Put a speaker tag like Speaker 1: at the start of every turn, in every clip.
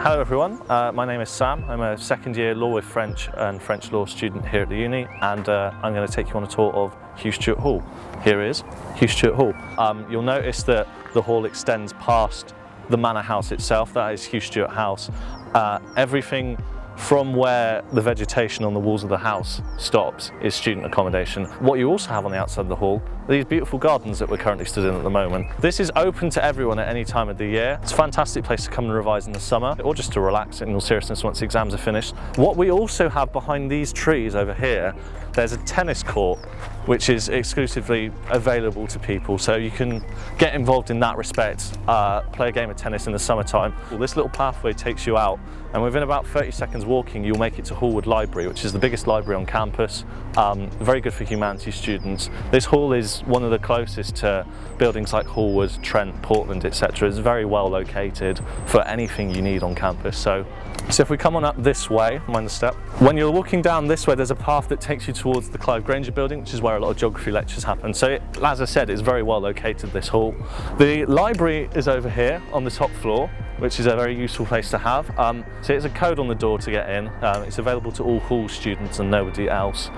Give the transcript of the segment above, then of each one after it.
Speaker 1: Hello everyone, my name is Sam. I'm a second year law with French and French law student here at the uni, and I'm going to take you on a tour of Hugh Stewart Hall. Here is Hugh Stewart Hall. You'll notice that the hall extends past the manor house itself. That is Hugh Stewart House. Everything from where the vegetation on the walls of the house stops is student accommodation. What you also have on the outside of the hall are these beautiful gardens that we're currently stood in at the moment. This is open to everyone at any time of the year. It's a fantastic place to come and revise in the summer, or just to relax in all seriousness once the exams are finished. What we also have behind these trees over here, there's a tennis court which is exclusively available to people, so you can get involved in that respect, play a game of tennis in the summertime. This little pathway takes you out, and within about 30 seconds walking you'll make it to Hallward Library, which is the biggest library on campus. Very good for humanities students. This hall is one of the closest to buildings like Hallward, Trent, Portland, etc. It's very well located for anything you need on campus. So if we come on up this way, mind the step, when you're walking down this way there's a path that takes you towards the Grange building, which is where a lot of geography lectures happen. So as I said, it's very well located, this hall. The library is over here on the top floor, which is a very useful place to have. So it's a code on the door to get in. It's available to all hall students and nobody else.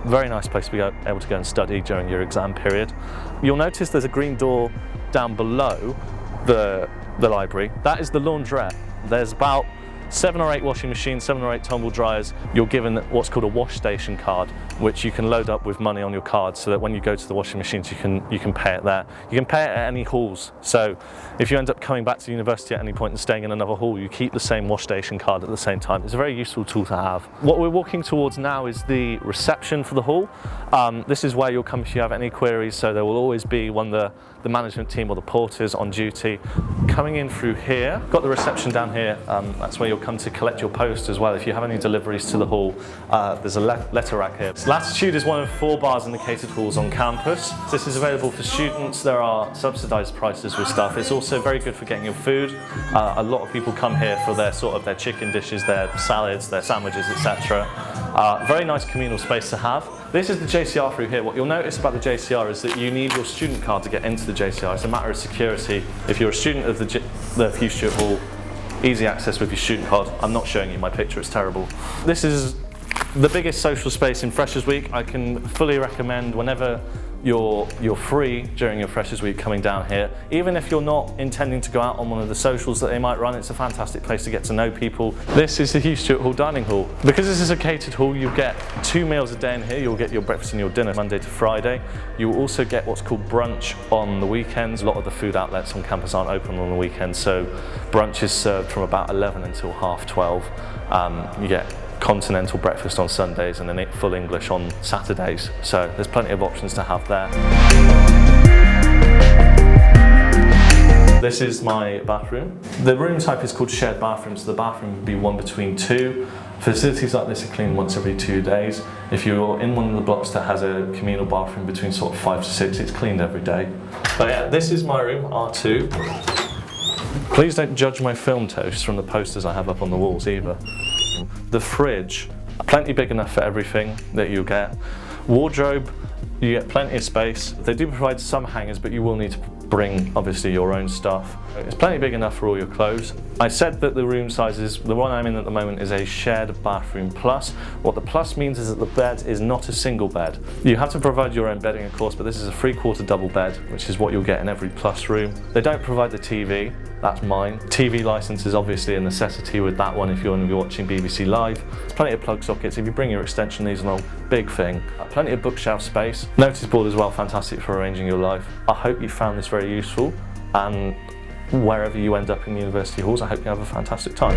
Speaker 1: Very nice place to be able to go and study during your exam period. You'll notice there's a green door down below the library. That is the laundrette. There's about 7 or 8 washing machines, 7 or 8 tumble dryers. You're given what's called a wash station card, which you can load up with money on your card, so that when you go to the washing machines you can pay it there. You can pay it at any halls, so if you end up coming back to university at any point and staying in another hall, you keep the same wash station card at the same time. It's a very useful tool to have. What we're walking towards now is the reception for the hall. This is where you'll come if you have any queries, so there will always be one of the management team or the porters on duty. Coming in through here, got the reception down here, that's where you'll come to collect your post as well. If you have any deliveries to the hall, there's a letter rack here. Latitude is one of 4 bars in the catered halls on campus. This is available for students. There are subsidised prices with stuff. It's also very good for getting your food. A lot of people come here for their chicken dishes, their salads, their sandwiches, etc. Very nice communal space to have. This is the JCR through here. What you'll notice about the JCR is that you need your student card to get into the JCR. It's a matter of security. If you're a student of the Hugh Stewart Hall, easy access with your student card. I'm not showing you my picture, it's terrible. This is the biggest social space in Freshers Week. I can fully recommend whenever you're free during your Freshers Week coming down here. Even if you're not intending to go out on one of the socials that they might run, it's a fantastic place to get to know people. This is the Hugh Stewart Hall dining hall. Because this is a catered hall, you get 2 meals a day in here. You'll get your breakfast and your dinner Monday to Friday. You will also get what's called brunch on the weekends. A lot of the food outlets on campus aren't open on the weekends, so brunch is served from about 11 until 12:30. You get continental breakfast on Sundays and then full English on Saturdays, so there's plenty of options to have there. This is my bathroom. The room type is called shared bathroom, so the bathroom would be 1 between 2. Facilities like this are cleaned once every 2 days. If you're in one of the blocks that has a communal bathroom between sort of 5 to 6, it's cleaned every day. But yeah, this is my room, R2. Please don't judge my film toast from the posters I have up on the walls either. The fridge, plenty big enough for everything that you'll get. Wardrobe, you get plenty of space. They do provide some hangers, but you will need to bring obviously your own stuff. It's plenty big enough for all your clothes. I said that the room sizes, the one I'm in at the moment is a shared bathroom plus. What the plus means is that the bed is not a single bed. You have to provide your own bedding of course, but this is a 3/4 double bed, which is what you'll get in every plus room. They don't provide the TV, that's mine. TV license is obviously a necessity with that one if you're going to be watching BBC Live. There's plenty of plug sockets. If you bring your extension leads along, big thing. Plenty of bookshelf space. Notice board as well, fantastic for arranging your life. I hope you found this very useful, and wherever you end up in university halls, I hope you have a fantastic time.